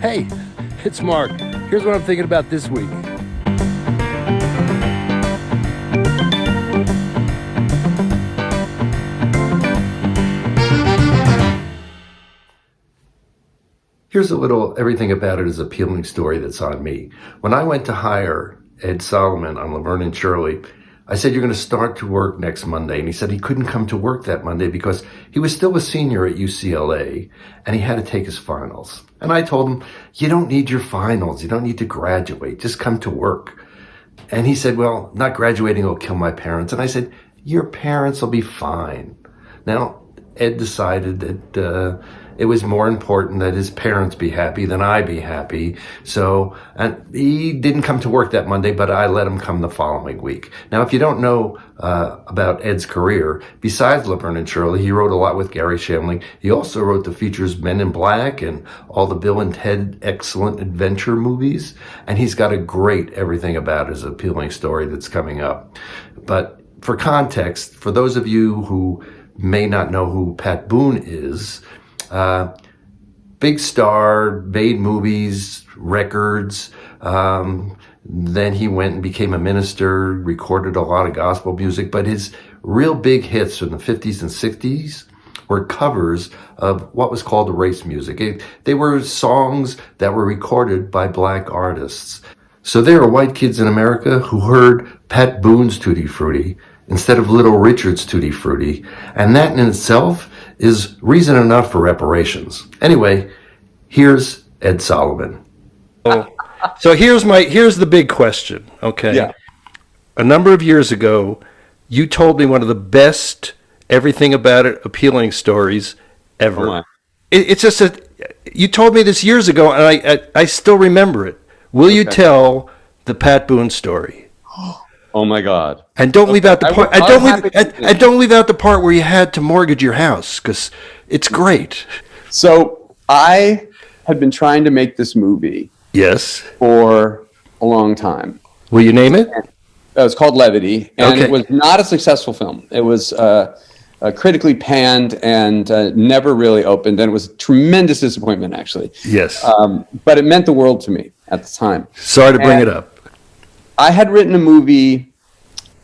Hey, it's Mark. Here's what I'm thinking about this week. Here's a little Everything About It is Appealing story that's on me. When I went to hire Ed Solomon on Laverne and Shirley, I said, "You're going to start to work next Monday." And he said he couldn't come to work that Monday because he was still a senior at UCLA and he had to take his finals. And I told him, "You don't need your finals. You don't need to graduate. Just come to work." And he said, "Well, not graduating will kill my parents." And I said, "Your parents will be fine." Now, Ed decided that it was more important that his parents be happy than I be happy. So, and he didn't come to work that Monday, but I let him come the following week. Now, if you don't know about Ed's career, besides Laverne and Shirley, he wrote a lot with Gary Shandling. He also wrote the features Men in Black and all the Bill and Ted Excellent Adventure movies. And he's got a great Everything About It is Appealing story that's coming up. But for context, for those of you who may not know who Pat Boone is, big star, made movies, records. Then he went and became a minister, recorded a lot of gospel music. But his real big hits in the 50s and 60s were covers of what was called race music. They were songs that were recorded by black artists. So there are white kids in America who heard Pat Boone's Tutti Frutti instead of Little Richard's Tutti Frutti. And that in itself is reason enough for reparations. Anyway, here's Ed Solomon. So here's the big question, okay? Yeah. A number of years ago, you told me one of the best Everything About It appealing stories ever. Oh my. It's just that you told me this years ago, and I still remember it. Will you tell the Pat Boone story? Oh my God! And don't leave out the part. And don't leave out the part where you had to mortgage your house, because it's great. So I had been trying to make this movie Yes. for a long time. Will you name it? It was called Levity, and Okay. it was not a successful film. It was critically panned and never really opened, and it was a tremendous disappointment, actually. Yes. But it meant the world to me at the time. Sorry to bring it up. I had written a movie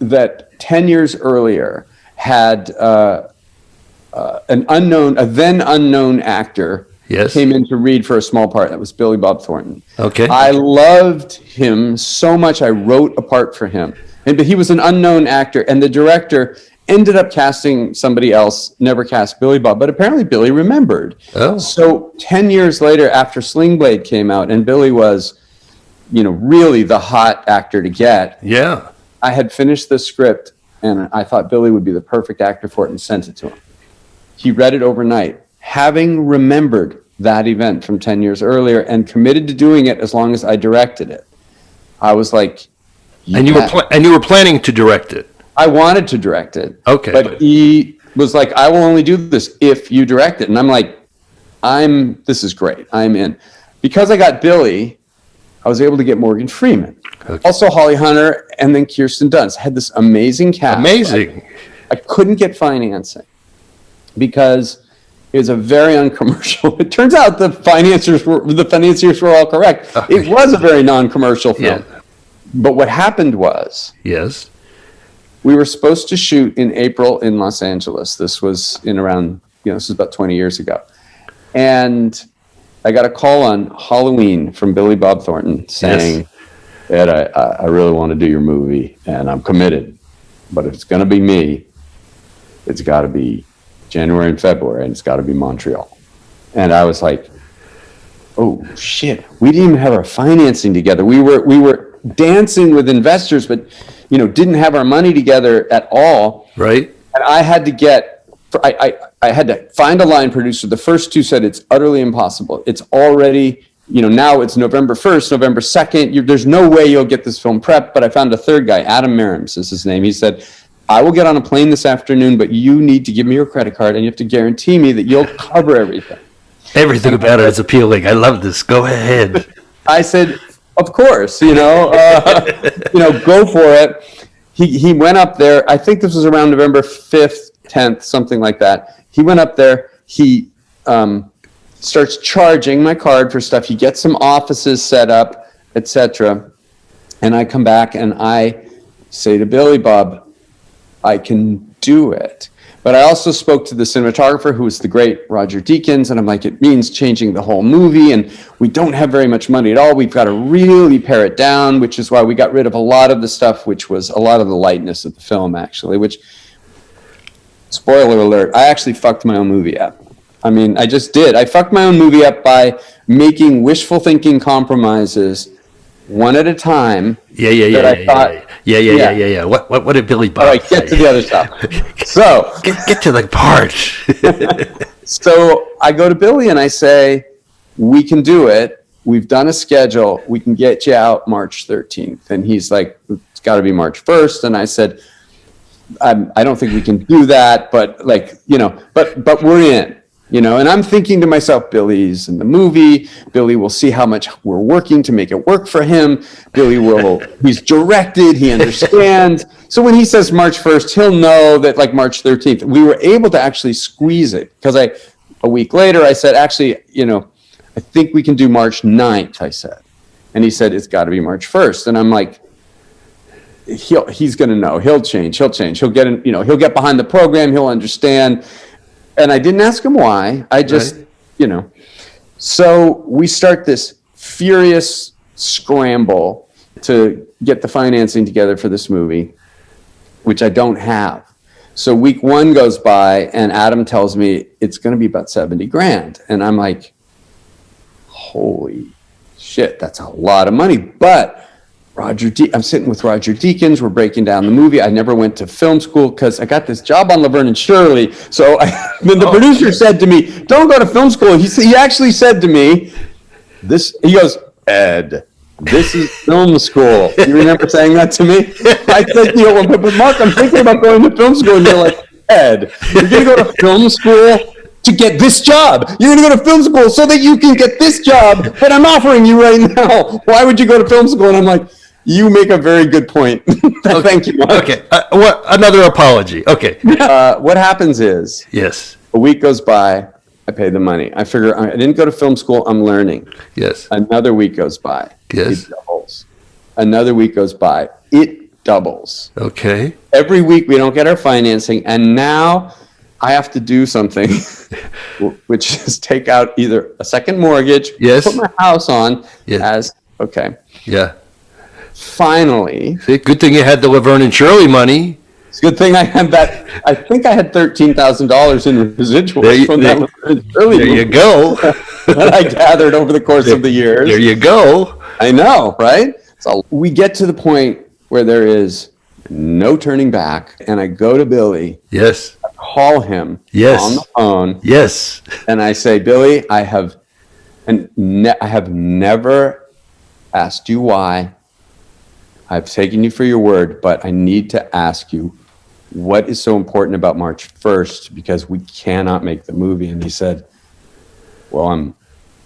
that 10 years earlier had a then unknown actor Yes. came in to read for a small part. That was Billy Bob Thornton. Okay. I loved him so much. I wrote a part for him. But he was an unknown actor, and the director ended up casting somebody else, never cast Billy Bob, but apparently Billy remembered. Oh. So 10 years later, after Sling Blade came out, and Billy was, really the hot actor to get, Yeah. I had finished the script, and I thought Billy would be the perfect actor for it, and sent it to him. He read it overnight, having remembered that event from 10 years earlier and committed to doing it as long as I directed it. I was like, And you were planning to direct it. I wanted to direct it. Okay. But he was like, "I will only do this if you direct it." And I'm like, this is great. I'm in. Because I got Billy, I was able to get Morgan Freeman. Okay. Also Holly Hunter, and then Kirsten Dunst. Had this amazing cast. Amazing. I couldn't get financing because it was a very uncommercial. It turns out the financiers were all correct. It was a very non-commercial film. Yeah. But what happened was, Yes. we were supposed to shoot in April in Los Angeles. This was this was about 20 years ago. And I got a call on Halloween from Billy Bob Thornton saying, "Ed, I really want to do your movie, and I'm committed. But if it's going to be me, it's got to be January and February, and it's got to be Montreal." And I was like, "Oh shit, we didn't even have our financing together. We were dancing with investors, but didn't have our money together at all." Right. And I had to I had to find a line producer. The first two said it's utterly impossible. It's already, now it's November 1st, November 2nd. There's no way you'll get this film prepped. But I found a third guy, Adam Merrims is his name. He said, "I will get on a plane this afternoon, but you need to give me your credit card and you have to guarantee me that you'll cover everything." Everything about it is appealing. I love this. Go ahead. I said, "Of course, go for it." He went up there. I think this was around November 5th, 10th, something like that. He went up there. He starts charging my card for stuff. He gets some offices set up, etc. And I come back and I say to Billy Bob, I can do it. But I also spoke to the cinematographer, who was the great Roger Deakins, and I'm like, it means changing the whole movie, and we don't have very much money at all. We've got to really pare it down, which is why we got rid of a lot of the stuff, which was a lot of the lightness of the film, actually, which, spoiler alert, I actually fucked my own movie up. I mean, I just did. I fucked my own movie up by making wishful thinking compromises one at a time. Yeah. What did Billy Bob All right, say? get to the other stuff. So Get to the part. So I go to Billy and I say, we can do it. We've done a schedule. We can get you out March 13th. And he's like, it's got to be March 1st. And I said, I don't think we can do that, but like, you know, but we're in. You know, and I'm thinking to myself, Billy's in the movie. Billy will see how much we're working to make it work for him. He's directed, he understands. So when he says March 1st, he'll know that like March 13th. We were able to actually squeeze it because a week later, I said, actually, you know, I think we can do March 9th, I said. And he said, it's got to be March 1st. And I'm like, he's going to know. He'll change. He'll get in, you know, he'll get behind the program. He'll understand. And I didn't ask him why. I just, you know. So we start this furious scramble to get the financing together for this movie, which I don't have. So week 1 goes by and Adam tells me it's going to be about 70 grand. And I'm like, holy shit, that's a lot of money. But I'm sitting with Roger Deakins. We're breaking down the movie. I never went to film school because I got this job on Laverne and Shirley. So then the producer said to me, don't go to film school. He actually said to me, he goes, Ed, this is film school. You remember saying that to me? I said, you know, but Mark, I'm thinking about going to film school. And you're like, Ed, you're going to go to film school to get this job. You're going to go to film school so that you can get this job that I'm offering you right now. Why would you go to film school? And I'm like, you make a very good point. Thank you, Mark. Okay. Another apology. Okay. What happens is, Yes. a week goes by, I pay the money. I figure I didn't go to film school, I'm learning. Yes. Another week goes by. Yes. It doubles. Another week goes by. It doubles. Okay. Every week we don't get our financing, and now I have to do something, which is take out either a second mortgage, Yes. put my house on Yes. okay. Yeah. Finally, See, good thing you had the Laverne and Shirley money. it's a good thing I had that. I think I had $13,000 in residuals from that early There you movie go. that I gathered over the course of the years. There you go. I know, right? So we get to the point where there is no turning back, and I go to Billy, Yes. call him Yes. on the phone, Yes. and I say, Billy, I have never asked you why. I've taken you for your word, but I need to ask you, what is so important about March 1st? Because we cannot make the movie. And he said, well,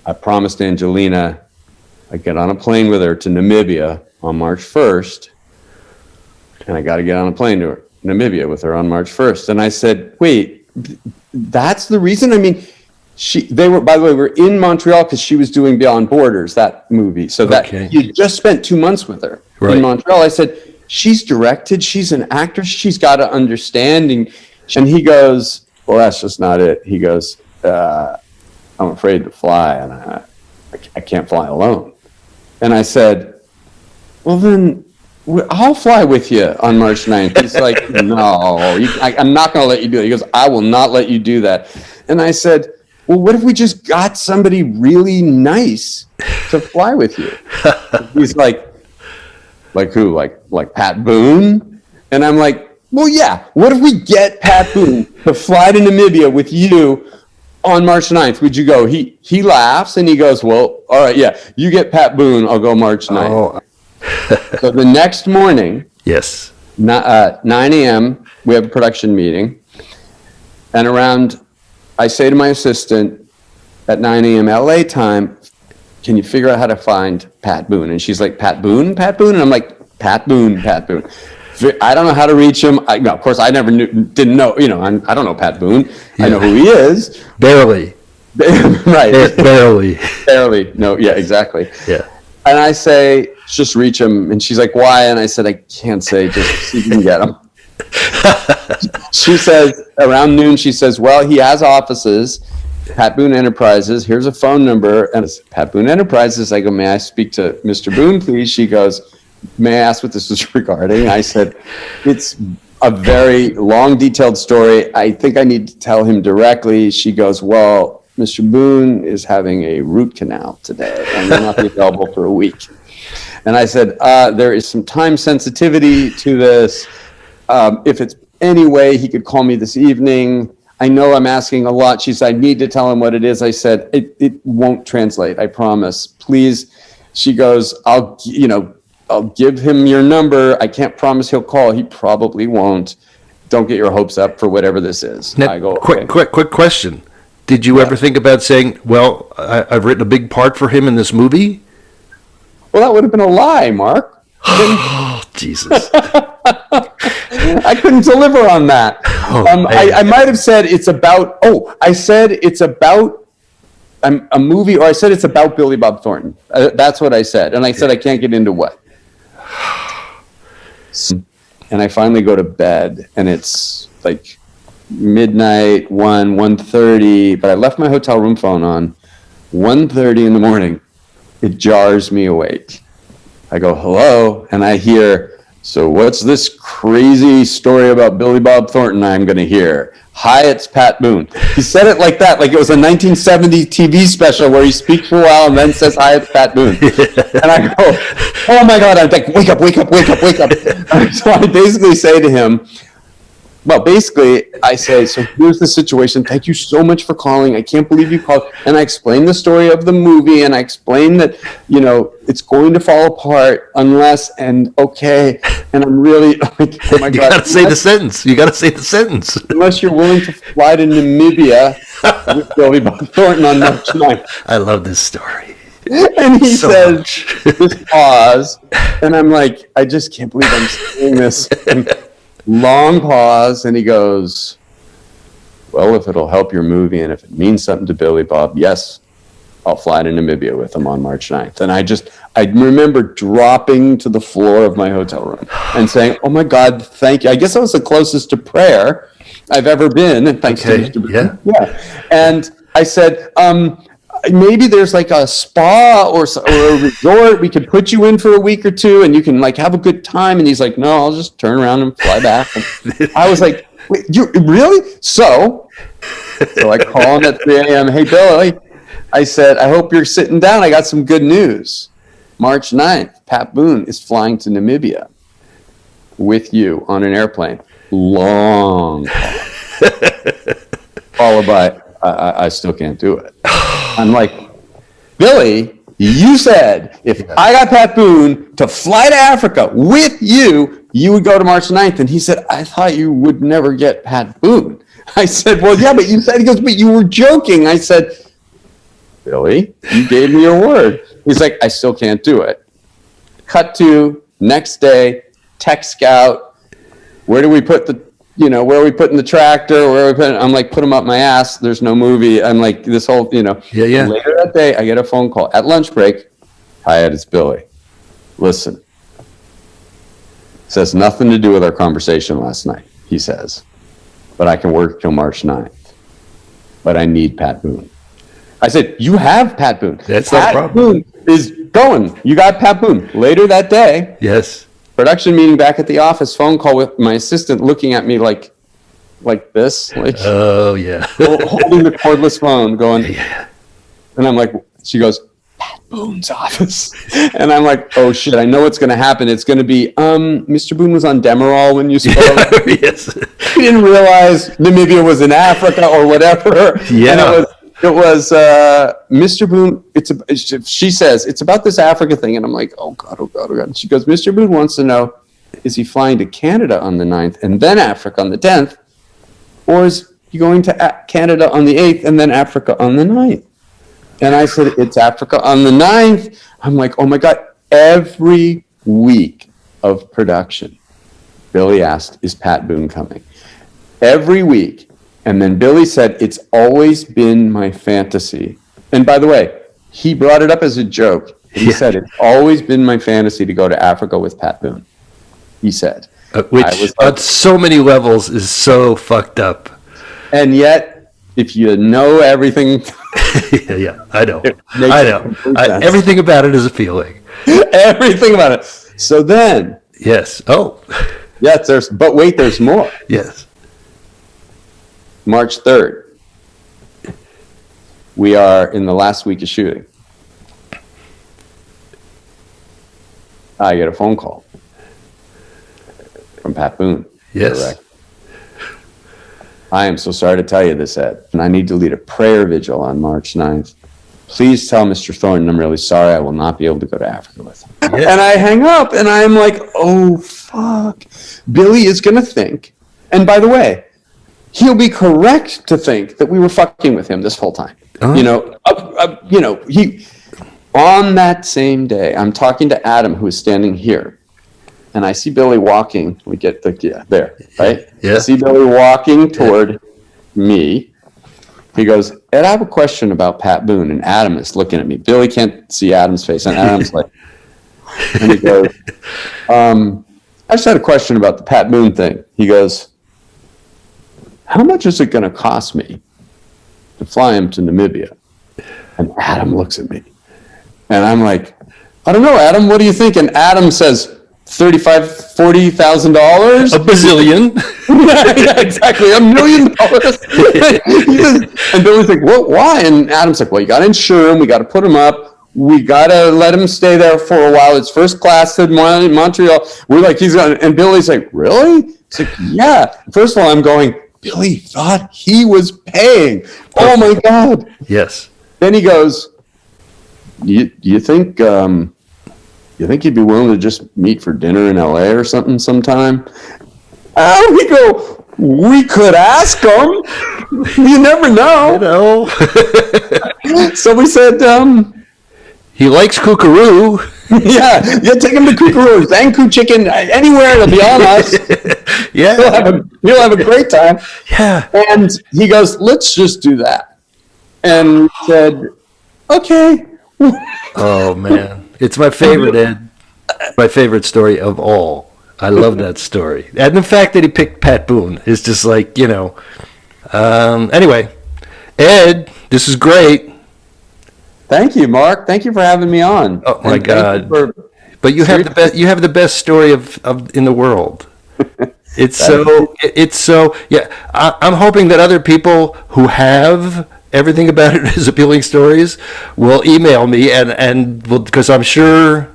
I promised Angelina I'd get on a plane with her to Namibia on March 1st. And I got to get on a plane to Namibia with her on March 1st. And I said, wait, that's the reason? I mean, they were, by the way, we're in Montreal because she was doing Beyond Borders, that movie. So that you just spent 2 months with her in Montreal. I said, she's directed, she's an actress, she's got to understand. And he goes, well, that's just not it. He goes, I'm afraid to fly, and I can't fly alone. And I said, well, then I'll fly with you on March 9th. He's like, no, I'm not going to let you do it. He goes, I will not let you do that. And I said, well, what if we just got somebody really nice to fly with you? He's like who? Like Pat Boone? And I'm like, well, yeah. What if we get Pat Boone to fly to Namibia with you on March 9th? Would you go? He laughs and he goes, well, all right, yeah. You get Pat Boone, I'll go March 9th. Oh. So the next morning, Yes. 9 a.m., we have a production meeting. And I say to my assistant at 9 a.m. LA time, can you figure out how to find Pat Boone? And she's like, Pat Boone? And I'm like, Pat Boone. I don't know how to reach him. Of course, I never didn't know, I don't know Pat Boone. Yeah. I know who he is. Barely. Right. Barely. Barely. No, yeah, exactly. Yeah. And I say, just reach him. And she's like, why? And I said, I can't say, just see if you can get him. She says, around noon, she says, well, he has offices, Pat Boone Enterprises. Here's a phone number. And it's Pat Boone Enterprises. I go, may I speak to Mr. Boone, please? She goes, may I ask what this is regarding? I said, it's a very long, detailed story. I think I need to tell him directly. She goes, well, Mr. Boone is having a root canal today and will not be available for a week. And I said, there is some time sensitivity to this. If it's any way he could call me this evening. I know I'm asking a lot. She said, I need to tell him what it is. I said, it won't translate. I promise. Please. She goes, I'll give him your number. I can't promise he'll call. He probably won't. Don't get your hopes up for whatever this is. Now, I go, quick okay. question. Did you ever think about saying, well, I've written a big part for him in this movie? Well, that would have been a lie, Mark. Oh, Jesus. I couldn't deliver on that. I might have said it's about, I said it's about a movie, or I said it's about Billy Bob Thornton. That's what I said. And I said I can't get into what. And I finally go to bed, and it's like midnight, 1:30, but I left my hotel room phone on. 1:30 in the morning, it jars me awake. I go, hello, and I hear, so what's this crazy story about Billy Bob Thornton I'm going to hear? Hi, it's Pat Boone. He said it like that, like it was a 1970 TV special where he speaks for a while and then says, hi, it's Pat Boone. And I go, oh my God, I'm like, wake up. So I basically say to him, well, basically, I say, so here's the situation. Thank you so much for calling. I can't believe you called. And I explain the story of the movie, and I explain that, it's going to fall apart unless, and okay. And I'm really, like, oh my God. You got to say the sentence. Unless you're willing to fly to Namibia with Billy Bob Thornton on March 9th. I love this story. And he So says, much. this pause. And I'm like, I just can't believe I'm saying this. And long pause, and he goes, well, if it'll help your movie and if it means something to Billy Bob, yes, I'll fly to Namibia with him on March 9th. And I remember dropping to the floor of my hotel room and saying, oh my God, thank you. I guess that was the closest to prayer I've ever been. And thanks to Mr. Boone. Yeah. And I said, maybe there's like a spa or a resort we could put you in for a week or two and you can like have a good time. And he's like, no, I'll just turn around and fly back. And I was like, wait, you really? So I call him at 3 a.m. Hey, Billy, I said, I hope you're sitting down. I got some good news. March 9th, Pat Boone is flying to Namibia with you on an airplane. Long followed by, I still can't do it. I'm like, Billy, you said if I got Pat Boone to fly to Africa with you, you would go to March 9th. And he said, I thought you would never get Pat Boone. I said, well, yeah, but you said, he goes, but you were joking. I said, Billy, you gave me your word. He's like, I still can't do it. Cut to next day, Tech Scout. Where do we put where are we putting the tractor? Where are we putting? I'm like, put him up my ass. There's no movie. I'm like, this whole, Yeah. Later that day, I get a phone call at lunch break. Hi, Ed, it's Billy. Listen. This has nothing to do with our conversation last night, he says. But I can work till March 9th. But I need Pat Boone. I said, you have Pat Boone. That's no problem. Pat Boone is going. You got Pat Boone. Later that day, Yes. production meeting back at the office, phone call with my assistant looking at me like this, like Oh, yeah. holding the cordless phone going, and I'm like, she goes, Pat Boone's office. And I'm like, oh shit, I know what's going to happen. It's going to be, Mr. Boone was on Demerol when you spoke. Yes. He didn't realize Namibia was in Africa or whatever. Yeah. And it was Mr. Boone. She says, it's about this Africa thing. And I'm like, oh God. And she goes, Mr. Boone wants to know, is he flying to Canada on the 9th and then Africa on the 10th? Or is he going to Canada on the 8th and then Africa on the 9th? And I said, it's Africa on the 9th. I'm like, oh my God. Every week of production, Billy asked, is Pat Boone coming? Every week. And then Billy said, it's always been my fantasy. And by the way, he brought it up as a joke. He said, it's always been my fantasy to go to Africa with Pat Boone. He said. Which on so many levels is so fucked up. And yet, if you know everything. Yeah, I know. Everything about it is appealing. Everything about it. So then. Yes. Oh. Yes, but wait, there's more. Yes. March 3rd. We are in the last week of shooting. I get a phone call from Pat Boone. Yes. Correct. I am so sorry to tell you this, Ed, and I need to lead a prayer vigil on March 9th. Please tell Mr. Thornton I'm really sorry. I will not be able to go to Africa with him. Yeah. And I hang up, and I'm like, oh, fuck. Billy is going to think, and by the way, he'll be correct to think that we were fucking with him this whole time. He on that same day, I'm talking to Adam, who is standing here, and I see Billy walking. We get there, right? Yeah. I see Billy walking toward me. He goes, Ed, I have a question about Pat Boone, and Adam is looking at me. Billy can't see Adam's face, and Adam's like, and he goes, I just had a question about the Pat Boone thing. He goes, how much is it going to cost me to fly him to Namibia? And Adam looks at me. And I'm like, I don't know, Adam, what do you think? And Adam says, $40,000? A bazillion. Yeah, exactly, $1 million. And Billy's like, what, why? And Adam's like, well, you got to insure him. We got to put him up. We got to let him stay there for a while. It's first class to Montreal. We're like, and Billy's like, really? It's like, yeah. First of all, I'm going, Billy thought he was paying. Oh my God. Yes. Then he goes, you think you'd be willing to just meet for dinner in LA or something sometime? We go, we could ask him. You never know. So we said, he likes kookaroo. yeah, take him to Kookaroo, Zanku Chicken, anywhere, it'll be on us. Yeah. He'll have a great time. Yeah. And he goes, let's just do that. And we said, okay. Oh, man. It's my favorite, Ed. My favorite story of all. I love that story. And the fact that he picked Pat Boone is just like, Anyway, Ed, this is great. Thank you, Mark. Thank you for having me on. Oh my God! But you have the best. You have the best story of in the world. It's so. Yeah, I'm hoping that other people who have everything about it as appealing stories will email me and because I'm sure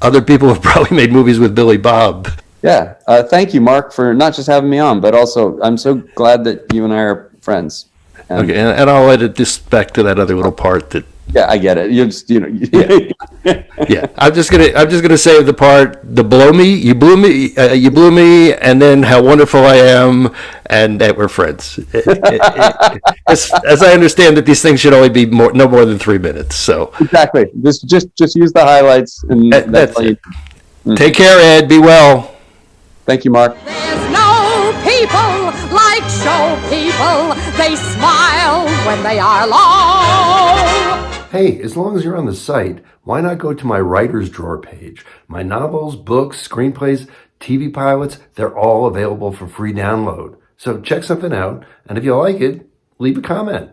other people have probably made movies with Billy Bob. Yeah. Thank you, Mark, for not just having me on, but also I'm so glad that you and I are friends. Okay, and I'll edit this back to that other little part that. Yeah, I get it. You just, Yeah. I'm just gonna say the part, you blew me, and then how wonderful I am, and that we're friends. As I understand that these things should only be no more than 3 minutes. So exactly. Just use the highlights, and that's it. Take care, Ed. Be well. Thank you, Mark. There's no people like show people. They smile when they are low. Hey, as long as you're on the site, why not go to my writer's drawer page? My novels, books, screenplays, TV pilots, they're all available for free download. So check something out, and if you like it, leave a comment.